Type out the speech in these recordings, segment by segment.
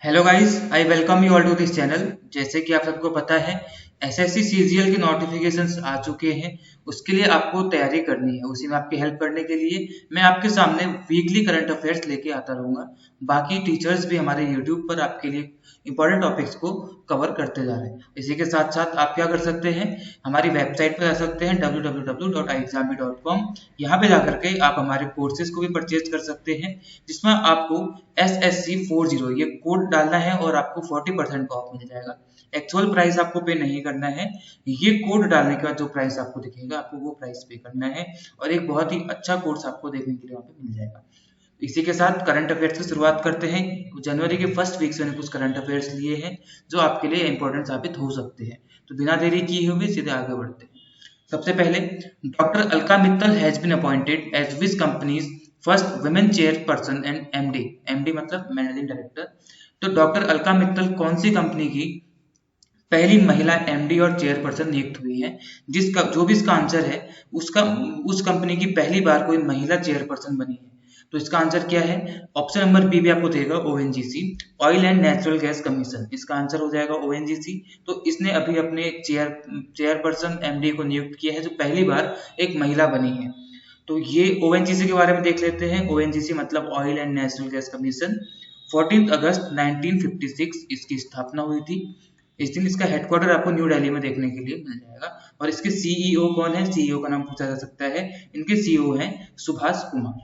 Hello guys, I welcome you all to this channel. जैसे कि आप सबको पता है, एसएससी सीजीएल के नोटिफिकेशंस आ चुके हैं। उसके लिए आपको तैयारी करनी है। उसी में आपकी हेल्प करने के लिए मैं आपके सामने वीकली करंट अफेयर्स लेके आता रहूँगा। बाकी टीचर्स भी हमारे यूट्यूब पर आपके लिए इंपॉर्टेंट टॉपिक्स को कवर करते जा रहे हैं। इसी के साथ साथ आप क्या कर सकते हैं, हमारी वेबसाइट पर जा सकते हैं www.iexami.com। यहाँ पे जाकर के आप हमारे कोर्सेज को भी परचेज कर सकते हैं, जिसमें आपको SSC40 ये कोड डालना है और आपको 40% का ऑफ मिल जाएगा। एक्चुअल प्राइस आपको पे नहीं करना है, ये कोड डालने के बाद जो प्राइस आपको दिखेगा आपको वो प्राइस पे करना है और एक बहुत ही अच्छा कोर्स आपको देखने के लिए वहाँ पे मिल जाएगा। इसी के साथ करंट अफेयर्स की शुरुआत करते हैं। जनवरी के फर्स्ट वीक से मैंने कुछ करंट अफेयर्स लिए हैं जो आपके लिए इंपॉर्टेंट साबित हो सकते हैं। तो बिना देरी किए हुए सीधे आगे बढ़ते हैं। सबसे पहले, doctor Alka Mittal has been appointed as which companies first women chairperson and MD. MD मतलब मैनेजिंग डायरेक्टर। तो डॉक्टर अलका मित्तल कौन सी कंपनी की पहली महिला एमडी और चेयरपर्सन नियुक्त हुई है? जिसका जो भी इसका आंसर है, उसका उस कंपनी की पहली बार कोई महिला चेयरपर्सन बनी है। तो इसका आंसर क्या है? ऑप्शन नंबर बी भी आपको देगा ONGC, oil and natural gas commission. इसका आंसर हो जाएगा ओएनजीसी। तो इसने अभी अपने चेयरपर्सन एमडी को नियुक्त किया है जो पहली बार एक महिला बनी है। तो ये ओएनजीसी के बारे में देख लेते हैं। ओएनजीसी मतलब oil and natural gas commission. 14 अगस्त 1956 इसकी स्थापना हुई थी। इस दिन इसका हेडक्वार्टर आपको न्यू दिल्ली में देखने के लिए मिल जाएगा। और इसके सीईओ कौन है? सीईओ का नाम पूछा जा सकता है। इनके सीईओ हैं सुभाष कुमार।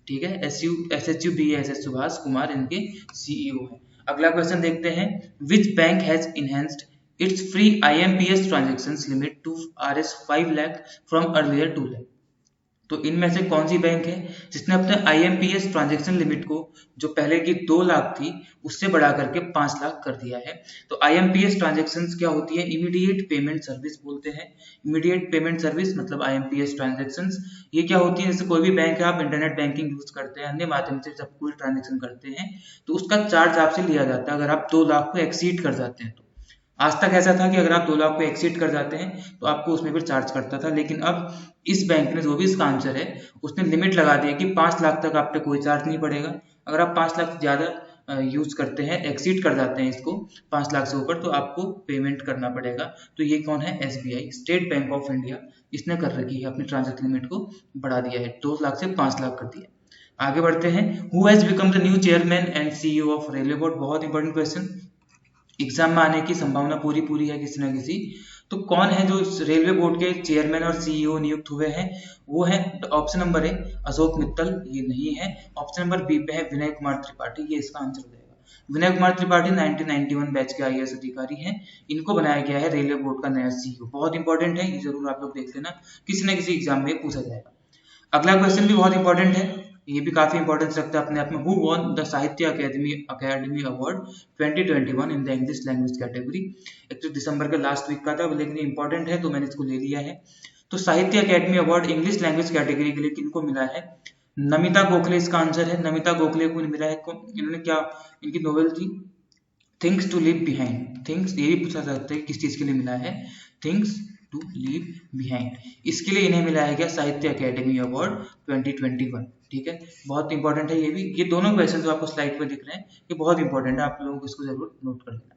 ठीक है, SHUBAS सुभाष कुमार इनके सीईओ हैं। अगला क्वेश्चन देखते हैं। Which bank has enhanced its free IMPS transaction limit to Rs 5 lakh from earlier 2 lakh. तो इनमें से कौन सी बैंक है जिसने अपने IMPS ट्रांजैक्शन लिमिट को जो पहले की 2 लाख थी उससे बढ़ा करके 5 लाख कर दिया है? तो IMPS ट्रांजैक्शंस क्या होती है? इमीडिएट पेमेंट सर्विस बोलते हैं। इमीडिएट पेमेंट सर्विस मतलब IMPS ट्रांजैक्शंस ये क्या होती है? जैसे कोई भी बैंक है, आप इंटरनेट बैंकिंग यूज करते हैं, अन्य माध्यम से सब कुछ ट्रांजेक्शन करते हैं, तो उसका चार्ज आपसे लिया जाता है अगर आप 2 लाख को एक्सीड कर जाते हैं तो। आज तक ऐसा था कि अगर आप 2 लाख को एक्सीड कर जाते हैं तो आपको उसमें फिर चार्ज करता था, लेकिन अब इस बैंक ने जो भी इसका आंसर है उसने लिमिट लगा दी है कि 5 लाख तक आप पे कोई चार्ज नहीं पड़ेगा। अगर आप 5 लाख से ज़्यादा यूज करते हैं, एक्सीड कर जाते हैं इसको 5 लाख से ऊपर, तो आपको पेमेंट करना पड़ेगा। तो ये कौन है? SBI, state bank of India. इसने कर रखी है, अपनी ट्रांजेक्शन लिमिट को बढ़ा दिया है, 2 लाख से 5 लाख कर दिया। आगे बढ़ते हैं। Who has become the new chairman and CEO of railway board? बहुत इंपॉर्टेंट क्वेश्चन, एग्जाम में आने की संभावना पूरी है किसी ना किसी। तो कौन है जो रेलवे बोर्ड के चेयरमैन और CEO नियुक्त हुए हैं? वो है option number A Ashok Mittal, ये नहीं है। ऑप्शन नंबर बी पे है विनय कुमार त्रिपाठी, ये इसका आंसर हो जाएगा। विनय कुमार त्रिपाठी 1991 बैच के IAS अधिकारी हैं। इनको बनाया गया है रेलवे बोर्ड का नया CEO। बहुत इंपॉर्टेंट है, ये जरूर आप लोग देख लेना, किसी न किसी एग्जाम में पूछा जाएगा। अगला क्वेश्चन भी बहुत इंपॉर्टेंट है, ये भी काफी इंपॉर्टेंस रखता है अपने आप में। हु वॉन द साहित्य academy award 2021 in the English language category? एक तो दिसंबर के लास्ट वीक का था, लेकिन इंपॉर्टेंट है तो मैंने इसको ले लिया है। तो साहित्य academy award English language category के लिए किनको मिला है? नमिता गोखले इसका आंसर है। नमिता गोखले को मिला है। इन्होंने क्या, इनकी नोवेल थी things to leave behind. Things, ये भी पूछा जा सकता है किस चीज के लिए मिला है? थिंग्स टू लीव बिहाइंड, इसके लिए इन्हें मिला है क्या? साहित्य अकेडमी अवार्ड 2021। ठीक है, बहुत इंपॉर्टेंट है ये भी। ये दोनों क्वेश्चन जो आपको स्लाइड पे दिख रहे हैं ये बहुत इंपॉर्टेंट है, आप लोगों को इसको जरूर नोट कर लेना।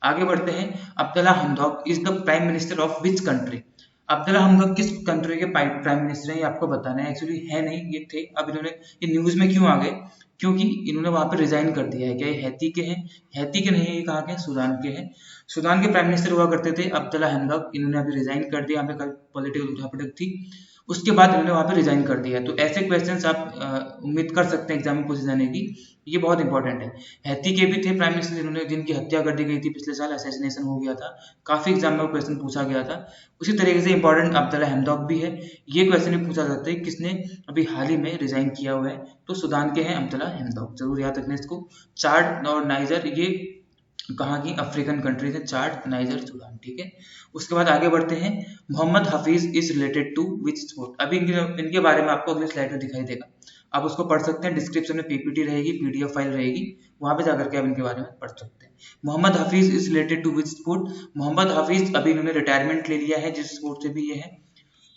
आगे बढ़ते हैं। Abdullah Hamdok is the prime minister of which country? Abdullah Hamdok किस कंट्री के प्राइम मिनिस्टर हैं ये आपको बताना है। एक्चुअली है नहीं, ये थे, अब इन्होंने ये न्यूज में क्यों आ गए? क्योंकि इन्होंने वहां पे रिजाइन कर दिया है। क्या ये हैती के हैं? हैती के नहीं है, ये कहाँ के? सूडान के हैं। सूडान के प्राइम मिनिस्टर हुआ करते थे अब्दुल्ला हमदौक, इन्होंने अभी रिजाइन कर दिया। यहाँ पे पॉलिटिकल उठापटक थी, उसके बाद इन्होंने वहां पे रिजाइन कर दिया। तो ऐसे क्वेश्चंस आप उम्मीद कर सकते हैं एग्जाम में पूछे जाने की, ये बहुत इंपॉर्टेंट है। हैती के भी थे प्राइम मिनिस्टर जिन्होंने, जिनकी हत्या कर दी गई थी पिछले साल, असैसिनेशन हो गया था, काफी एग्जाम में क्वेश्चन पूछा गया था। उसी तरीके से इंपॉर्टेंट अब्दुल्ला हमदौक भी है। ये क्वेश्चन भी पूछा जाता है किसने अभी हाल ही में रिजाइन किया हुआ है? तो सूडान के हैं अब्दुल्ला हमदौक, जरूर याद रखना इसको। चाड और नाइजर ये कहाँ की? अफ्रीकन कंट्रीज है, चाड, नाइजर, सूडान। ठीक है, उसके बाद आगे बढ़ते हैं। Mohammad Hafeez is related to which sport? अभी इनके बारे में आपको अगले स्लाइड में दिखाई देगा, आप उसको पढ़ सकते हैं। डिस्क्रिप्शन में PPT रहेगी, PDF फाइल रहेगी, वहां पे जाकर के आप इनके बारे में पढ़ सकते हैं। Mohammad Hafeez is related to which sport? Mohammad Hafeez अभी इन्होंने रिटायरमेंट ले लिया है, जिस स्पोर्ट से भी ये है,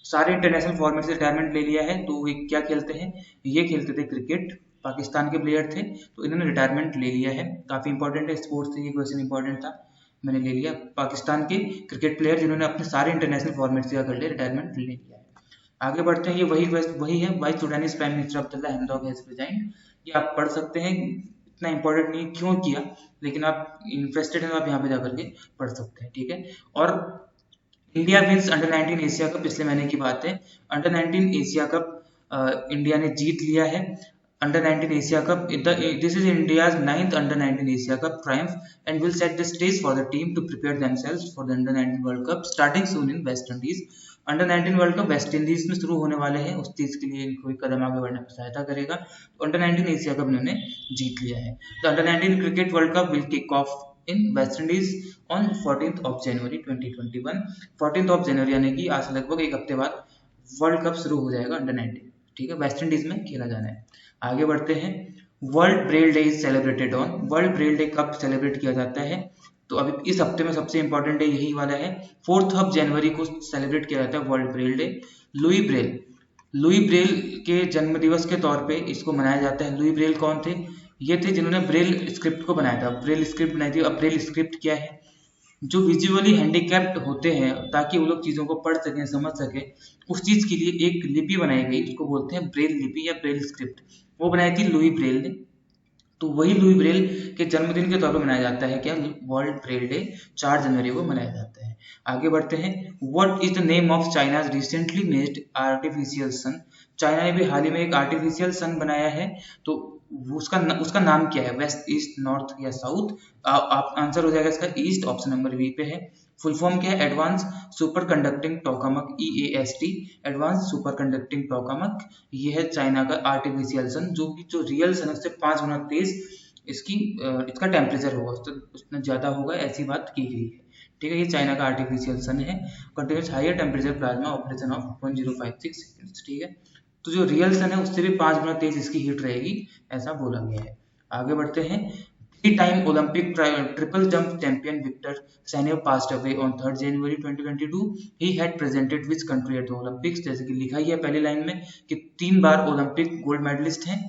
सारे इंटरनेशनल फॉर्मेट से रिटायरमेंट ले लिया है। तो ये क्या खेलते हैं? ये खेलते थे क्रिकेट, पाकिस्तान के प्लेयर थे, तो इन्होंने रिटायरमेंट ले लिया है। काफ़ी इंपॉर्टेंट है, स्पोर्ट्स से ये क्वेश्चन इंपॉर्टेंट था, मैंने ले लिया। पाकिस्तान के क्रिकेट प्लेयर जिन्होंने अपने सारे इंटरनेशनल फॉर्मेट से कर लिए, रिटायरमेंट ले लिया है। आगे बढ़ते हैं, ये वही है, vice Sudanese prime minister Abdullah Hamdok has resigned. ये आप पढ़ सकते हैं, इतना इंपॉर्टेंट नहीं क्यों किया, लेकिन आप इंटरेस्टेड हैं तो आप यहाँ पे जाकर के पढ़ सकते हैं, ठीक है। और India wins under 19 Asia cup, पिछले महीने की बात है, अंडर 19 एशिया कप इंडिया ने जीत लिया है। Under 19 Asia cup, this is India's 9th under 19 Asia Cup triumph and will set the stage for the team to prepare themselves for the under 19 World Cup starting soon in West Indies। Under 19 world cup West Indies में शुरू होने वाले हैं, उस चीज के लिए इनको एक कदम आगे बढ़ने में सहायता करेगा। तो अंडर 19 एशिया कप इन्होंने जीत लिया है। तो under 19 cricket world cup will kick off in West Indies on 14th of January 2021। 14th of January यानी कि आज से लगभग एक हफ्ते बाद वर्ल्ड कप शुरू हो जाएगा अंडर 19, ठीक है, वेस्ट इंडीज में खेला जाना है। आगे बढ़ते हैं, world Braille day is celebrated on. World Braille day कब सेलिब्रेट किया जाता है, तो अभी इस हफ्ते में सबसे इंपॉर्टेंट डे यही वाला है, 4th जनवरी को सेलिब्रेट किया जाता है world Braille day. Louis Braille के जन्म दिवस के तौर पे इसको मनाया जाता है। लुई ब्रेल कौन थे, ये थे जिन्होंने ब्रेल स्क्रिप्ट को बनाया था, ब्रेल स्क्रिप्ट बनाई थी। अब ब्रेल स्क्रिप्ट क्या है, जो विजुअली हैंडीकैप्ड होते हैं ताकि वो लोग चीज़ों को पढ़ सकें, समझ सकें, उस चीज़ के लिए एक लिपि बनाई गई, उसको बोलते हैं ब्रेल लिपि या ब्रेल स्क्रिप्ट। वो बनाई थी लुई ब्रेल ने। तो वही लुई ब्रेल के जन्मदिन के तौर पर मनाया जाता है क्या, वर्ल्ड ब्रेल डे 4 जनवरी को मनाया जाता है। आगे बढ़ते हैं, what is the name of China's recently made artificial sun. China ने भी हाल ही में एक आर्टिफिशियल सन बनाया है, तो उसका नाम क्या है, वेस्ट, ईस्ट, नॉर्थ या साउथ। आप आंसर हो जाएगा इसका ईस्ट, ऑप्शन नंबर बी पे है। फुल फॉर्म क्या है, advance super conducting tokamak, EAST, advance super conducting tokamak. ये है चाइना का आर्टिफिशियल सन, जो रियल सन उससे 5 गुना तेज इसका टेम्परेचर होगा, तो उतना ज्यादा होगा, ऐसी बात की गई है, ठीक है। ये चाइना का आर्टिफिशियल सन है, continuous higher temperature plasma operation of 1056 seconds, ठीक है। तो जो रियल सन है उससे भी 5 गुना तेज इसकी हीट रहेगी, ऐसा बोला गया है। आगे बढ़ते हैं, 3 time Olympic triple jump champion Viktor Saneyev passed away on 3rd January 2022। He had presented which country at the Olympics. जैसे कि लिखा ही है पहली लाइन में कि 3 बार ओलंपिक गोल्ड मेडलिस्ट हैं,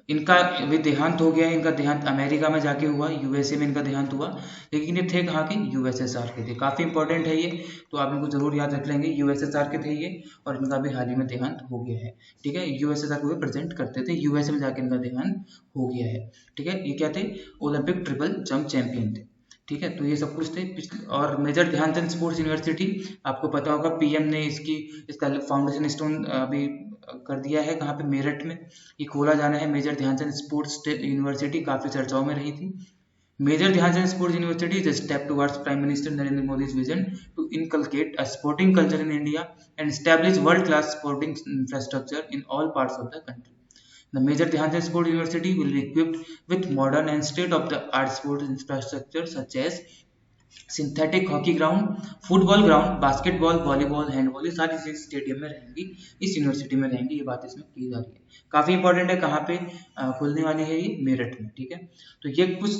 इनका भी देहांत हो गया है। इनका देहांत अमेरिका में जाके हुआ, USA में इनका देहांत हुआ, लेकिन ये थे कहाँ के, USSR के थे। काफी इंपॉर्टेंट है ये, तो आप इनको जरूर याद रख लेंगे, USSR के थे ये, और इनका भी हाल ही में देहांत हो गया है, ठीक है। USSR को प्रेजेंट करते थे, USA में जाके इनका देहांत हो गया है, ठीक है। ये क्या थे, ओलंपिक ट्रिपल जंप चैंपियन थे, ठीक है। तो ये सब कुछ थे। और मेजर ध्यानचंद स्पोर्ट्स यूनिवर्सिटी, आपको पता होगा PM ने इसका फाउंडेशन स्टोन अभी कर दिया है, कहाँ पे, मेरठ में ये खोला जाना है। मेजर ध्यानचंद स्पोर्ट्स यूनिवर्सिटी काफी चर्चाओं में रही थी। Major Dhyan Chand sports university is a step towards prime minister Narendra Modi's vision to inculcate a sporting culture in India and establish world class sporting infrastructure in all parts of the country. The Major Dhyan Chand Sports University will be equipped with modern and state-of-the-art sports infrastructure such as synthetic hockey ground, football ground, basketball, volleyball, handball, ये सारी चीज stadium में रहेंगी, इस university में रहेंगी, ये बात इसमें की जा रही है। काफी इंपॉर्टेंट है, कहाँ पे खुलने वाली है ये, मेरठ में, ठीक है। तो ये कुछ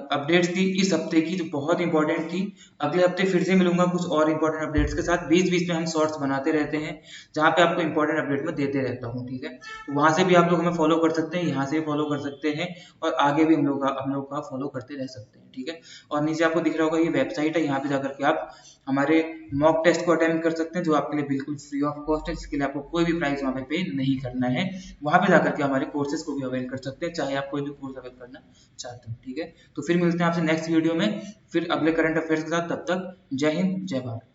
अपडेट्स थी इस हफ्ते की, जो बहुत इंपॉर्टेंट थी। अगले हफ्ते फिर से मिलूंगा कुछ और इंपॉर्टेंट अपडेट्स के साथ। बीच बीच में हम शॉर्ट्स बनाते रहते हैं, जहाँ पे आपको इंपॉर्टेंट अपडेट में देते रहता हूँ, ठीक है। तो वहां से भी आप लोग हमें फॉलो कर सकते हैं, यहाँ से भी फॉलो कर सकते हैं, और आगे भी हम लोग का फॉलो करते रह सकते हैं, ठीक है। और नीचे आपको दिख रहा होगा ये वेबसाइट है, यहाँ पे जाकर के आप हमारे मॉक टेस्ट को अटेम्प्ट कर सकते हैं, जो आपके लिए बिल्कुल फ्री ऑफ कॉस्ट है, जिसके लिए आपको कोई भी प्राइस वहाँ पे नहीं करना है। वहाँ पे जाकर के हमारे कोर्सेज को भी अवेल कर सकते हैं, चाहे आप कोई भी कोर्स अवेल करना चाहते हो, ठीक है। तो फिर मिलते हैं आपसे नेक्स्ट वीडियो में, फिर अगले करंट अफेयर्स के साथ। तब तक जय हिंद, जय भारत।